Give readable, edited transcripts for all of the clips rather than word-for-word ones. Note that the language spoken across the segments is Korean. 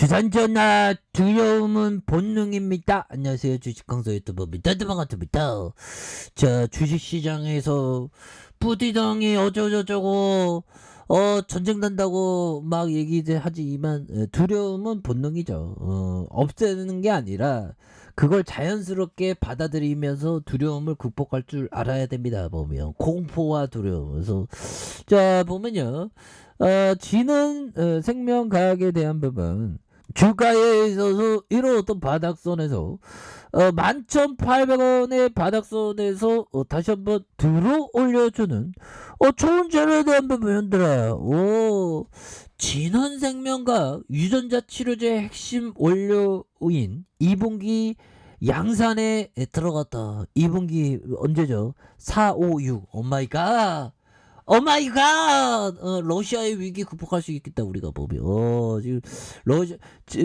주산전화 두려움은 본능입니다. 안녕하세요. 주식강사 유튜버입니다. 반갑습니다. 자, 주식시장에서 뿌디덩이 어쩌고저쩌고 전쟁 난다고 막 얘기들 하지만 두려움은 본능이죠. 없애는 게 아니라 그걸 자연스럽게 받아들이면서 두려움을 극복할 줄 알아야 됩니다. 보면 공포와 두려움. 그래서 자 보면요. 지는 생명과학에 대한 부분 주가에 있어서 이런 바닥선에서 11,800원의 바닥선에서 다시 한번 들어 올려주는 좋은 자료에 대한 부분들아. 진원생명과학 유전자 치료제 핵심 원료인 2분기 양산에 들어갔다. 2분기 언제죠? 456. 오마이갓. 오마이갓! 러시아의 위기 극복할 수 있겠다, 우리가 보면. 지금,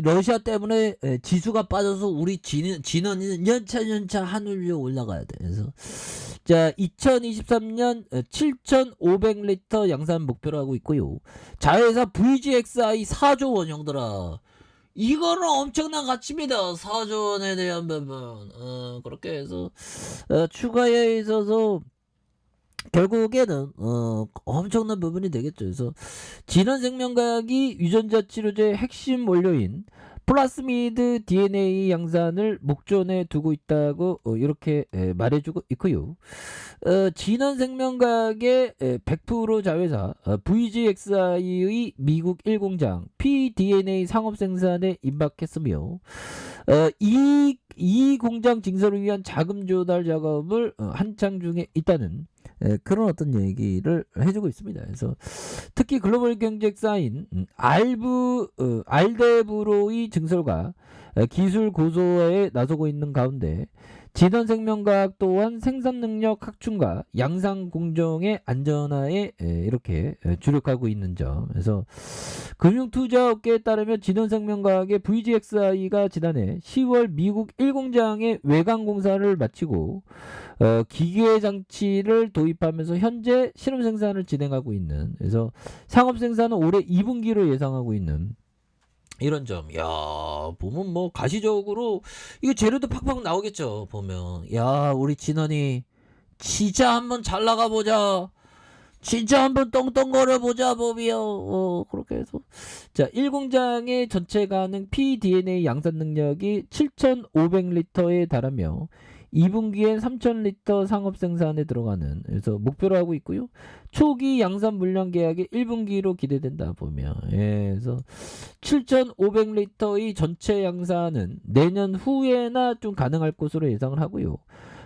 러시아 때문에 지수가 빠져서 우리 진원은 연차 하늘로 올라가야 돼. 그래서, 자, 2023년 7,500리터 양산 목표로 하고 있고요. 자회사 VGXI 4조 원, 형들아. 이거는 엄청난 가치입니다. 4조 원에 대한 부분. 그렇게 해서, 추가에 있어서, 결국에는 엄청난 부분이 되겠죠. 그래서 진원생명과학이 유전자 치료제 핵심 원료인 플라스미드 DNA 양산을 목전에 두고 있다고 이렇게 말해주고 있고요. 진원생명과학의 100% 자회사 VGXI의 미국 1공장 pDNA 상업 생산에 임박했으며 이 공장 증설을 위한 자금 조달 작업을 한창 중에 있다는 그런 어떤 얘기를 해주고 있습니다. 그래서 특히 글로벌 경제사인 알데브로의 증설과 기술 고도화에 나서고 있는 가운데 진원생명과학 또한 생산능력 확충과 양산 공정의 안전화에 이렇게 주력하고 있는 점. 그래서 금융투자업계에 따르면 진원생명과학의 VGXI가 지난해 10월 미국 1공장의 외관 공사를 마치고 기계 장치를 도입하면서 현재 실험 생산을 진행하고 있는, 그래서 상업 생산은 올해 2분기로 예상하고 있는 이런 점. 야, 보면 뭐 가시적으로 이거 재료도 팍팍 나오겠죠. 보면 야, 우리 진원이 진짜 한번 잘 나가 보자. 진짜 한번 떵떵거려 보자, 법이요. 그렇게 해서 자, 1공장의 전체 가능 pDNA 양산 능력이 7,500리터에 달하며 2분기엔 3,000리터 상업 생산에 들어가는, 그래서 목표로 하고 있고요. 초기 양산 물량 계약이 1분기로 기대된다 보면, 그래서 7,500리터의 전체 양산은 내년 후에나 좀 가능할 것으로 예상을 하고요.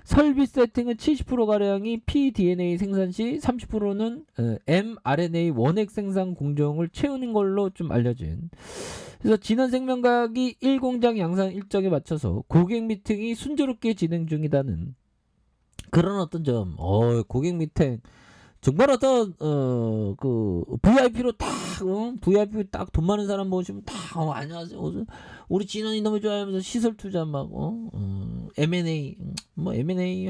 설비 세팅은 70%가량이 pDNA 생산 시 30%는 mRNA 원액 생산 공정을 채우는 걸로 좀 알려진. 그래서 진원생명과학이 1공장 양산 일정에 맞춰서 고객 미팅이 순조롭게 진행 중이다는 그런 어떤 점. 고객 미팅 정말 어떤 그 VIP로 딱 VIP 딱 돈 많은 사람 모시면 딱 안녕하세요. 우리 진원이 너무 좋아하면서 시설 투자 막 M&A 뭐 M&A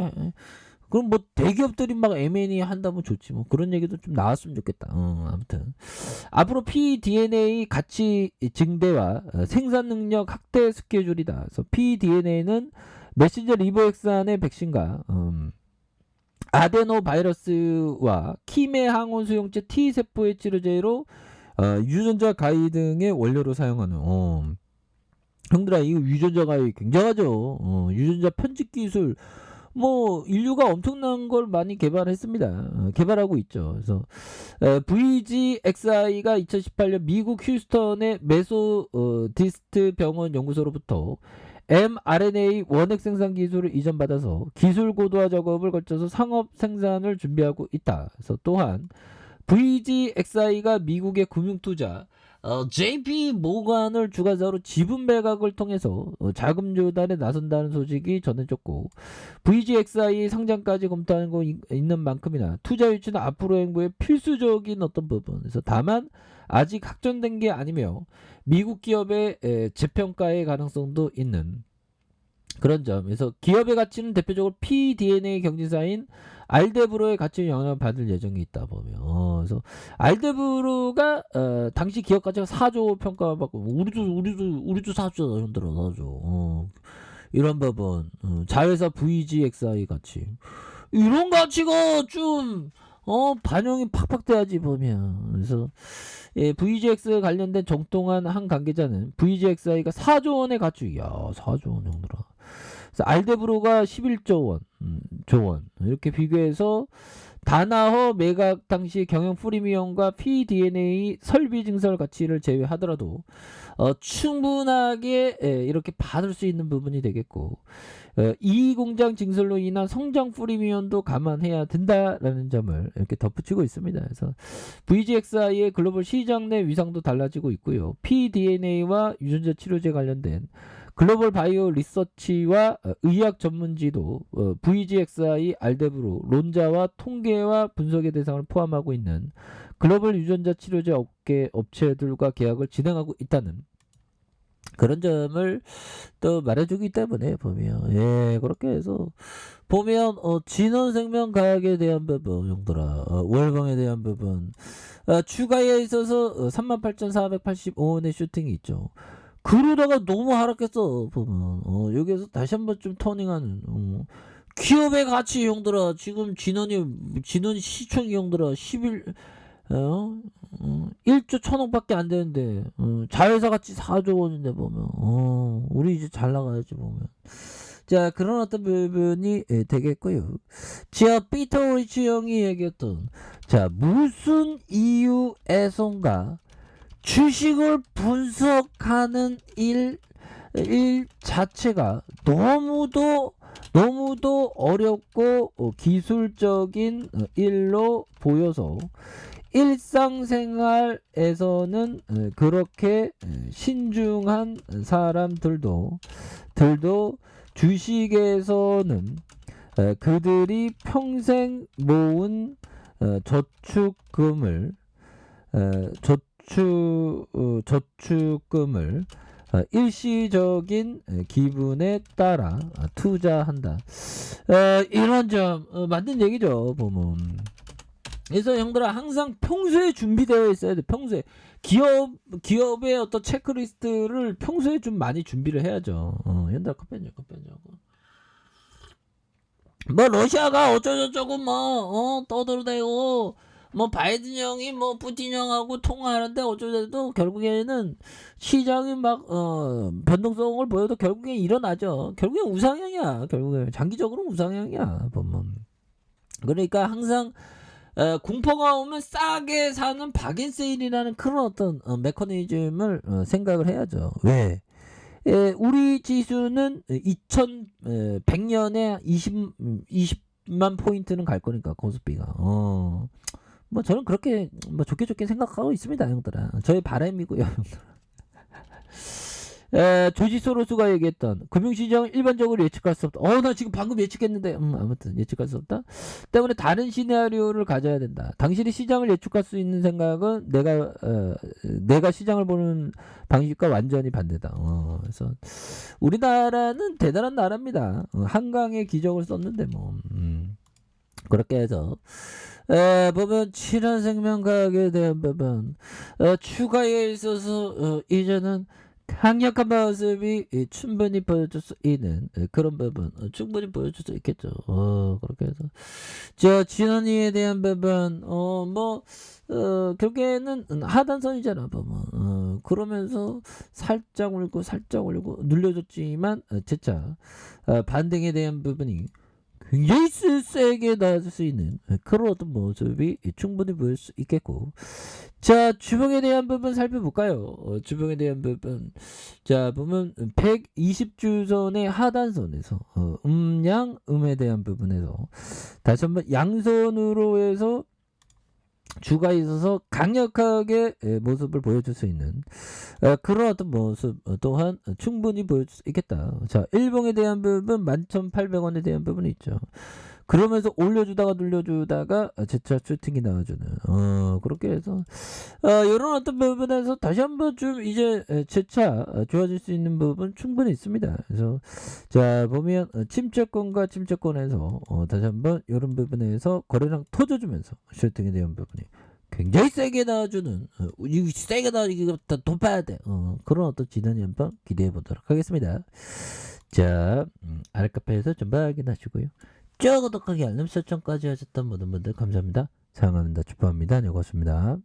그럼 뭐 대기업들이 막 M&A 한다면 좋지 뭐. 그런 얘기도 좀 나왔으면 좋겠다. 아무튼 앞으로 pDNA 가치 증대와 생산 능력 확대 스케줄이다. 그래서 pDNA는 메신저 리보엑산의 백신과 아데노 바이러스와 키메 항원 수용체 T세포의 치료제로 유전자 가위 등의 원료로 사용하는. 형들아, 이거 유전자 가위 굉장하죠. 유전자 편집 기술 뭐 인류가 엄청난 걸 많이 개발했습니다. 개발하고 있죠. 그래서 VGXI가 2018년 미국 휴스턴의 메소디스트 병원 연구소로부터 mRNA 원액 생산 기술을 이전받아서 기술 고도화 작업을 거쳐서 상업 생산을 준비하고 있다. 그래서 또한 VGXI가 미국의 금융투자 JP 모간을 주관사로 지분 매각을 통해서 자금 조달에 나선다는 소식이 전해졌고, VGXI 상장까지 검토하는 거 있는 만큼이나 투자 유치는 앞으로 행보에 필수적인 어떤 부분에서, 다만 아직 확정된 게 아니며 미국 기업의 재평가의 가능성도 있는 그런 점. 그래서 기업의 가치는 대표적으로 pDNA 경쟁사인 알데브로의 가치에 영향을 받을 예정이 있다 보면. 그래서 알데브로가 당시 기업 가치가 4조 평가받고 우리도 4조다 형들아 4조. 이런 부분. 자회사 VGXI 가치. 이런 가치가 좀 반영이 팍팍 돼야지 보면. 그래서 예, VGX 관련된 정통한 한 관계자는 VGXI가 4조 원의 가치. 야, 4조 원 형들아. 그래서 알데브로가 11조 원, 조원 이렇게 비교해서 다나허 매각 당시 경영 프리미엄과 pDNA 설비 증설 가치를 제외하더라도 충분하게 이렇게 받을 수 있는 부분이 되겠고 이 공장 증설로 인한 성장 프리미엄도 감안해야 된다라는 점을 이렇게 덧붙이고 있습니다. 그래서 VGXI의 글로벌 시장 내 위상도 달라지고 있고요. pDNA와 유전자 치료제 관련된 글로벌 바이오 리서치와 의학 전문지도 VGXI 알데브로 론자와 통계와 분석의 대상을 포함하고 있는 글로벌 유전자 치료제 업체들과 계약을 진행하고 있다는 그런 점을 또 말해주기 때문에 보면 예 그렇게 해서 보면 진원생명 가약에 대한 부분 형들아 월봉에 대한 부분 추가에 있어서 38,485원의 슈팅이 있죠. 그러다가 너무 하락했어 보면 여기에서 다시 한번 좀 터닝하는 기업의 가치 형들아 지금 진원이 시총이 형들아 1조 1,000억밖에 안 되는데 자회사 가치 4조 원인데 보면 우리 이제 잘 나가야지 보면 자 그런 어떤 부분이 되겠고요. 자 피터 리치 형이 얘기했던 자 무슨 이유에선가 주식을 분석하는 일 자체가 너무도 어렵고 기술적인 일로 보여서 일상생활에서는 그렇게 신중한 사람들도 주식에서는 그들이 평생 모은 저축금을 일시적인 기분에 따라 투자한다. 이런 점 맞는 얘기죠 보면. 그래서 형들아 항상 평소에 준비되어 있어야 돼. 평소에 기업의 어떤 체크리스트를 평소에 좀 많이 준비를 해야죠. 현대 커피냐. 뭐 러시아가 어쩌고저쩌고 뭐 떠들어대고 뭐 바이든 형이 뭐 푸틴 형하고 통화하는데 어쩌고저쩌고 결국에는 시장이 막 변동성을 보여도 결국엔 일어나죠. 결국엔 우상향이야. 결국엔 장기적으로 우상향이야 보면. 그러니까 항상 공포가 오면 싸게 사는 박앤세일이라는 그런 어떤 메커니즘을 생각을 해야죠. 왜? 우리 지수는 2100년에 20만 포인트는 갈 거니까 코스피가. 뭐 저는 그렇게 뭐 좋게 생각하고 있습니다, 형들아. 저의 바람이고요, 형들. 조지 소로스가 얘기했던 금융시장은 일반적으로 예측할 수 없다. 나 지금 방금 예측했는데 아무튼 예측할 수 없다. 때문에 다른 시나리오를 가져야 된다. 당신이 시장을 예측할 수 있는 생각은 내가 시장을 보는 방식과 완전히 반대다. 그래서 우리나라는 대단한 나라입니다. 한강의 기적을 썼는데 뭐 그렇게 해서 보면 친환생명과학에 대한 부분 추가에 있어서 이제는 강력한 모습이 충분히 보여줄 수 있는 그런 부분 충분히 보여줄 수 있겠죠. 그렇게 해서 저 진원이에 대한 부분 결국에는 하단선이잖아 보면 그러면서 살짝 올리고 눌려줬지만 재차 반등에 대한 부분이 굉장히 세게 나아질 수 있는 그런 어떤 모습이 충분히 보일 수 있겠고 자 주봉에 대한 부분 살펴볼까요? 주봉에 대한 부분 자 보면 120주선의 하단선에서 음양음에 대한 부분에서 다시 한번 양선으로 해서 주가 있어서 강력하게 모습을 보여줄 수 있는 그런 어떤 모습 또한 충분히 보여줄 수 있겠다. 자, 일봉에 대한 부분 11,800원에 대한 부분이 있죠. 그러면서 올려주다가 눌려주다가 제차 슈팅이 나와주는 그렇게 해서 이런 어떤 부분에서 다시 한번 좀 이제 제차 좋아질 수 있는 부분 충분히 있습니다. 그래서 자 보면 침체권과 침체권에서 다시 한번 이런 부분에서 거래량 터져주면서 슈팅에 대한 부분이 굉장히 세게 나와주는 이거 세게 나 이거 다 돕아야 돼 그런 어떤 진단이 한번 기대해 보도록 하겠습니다. 자 아랫카페에서 좀 확인하시고요. 쭉 구독하기 알림 설정까지 하셨던 모든 분들 감사합니다. 사랑합니다. 축복합니다. 네, 고맙습니다.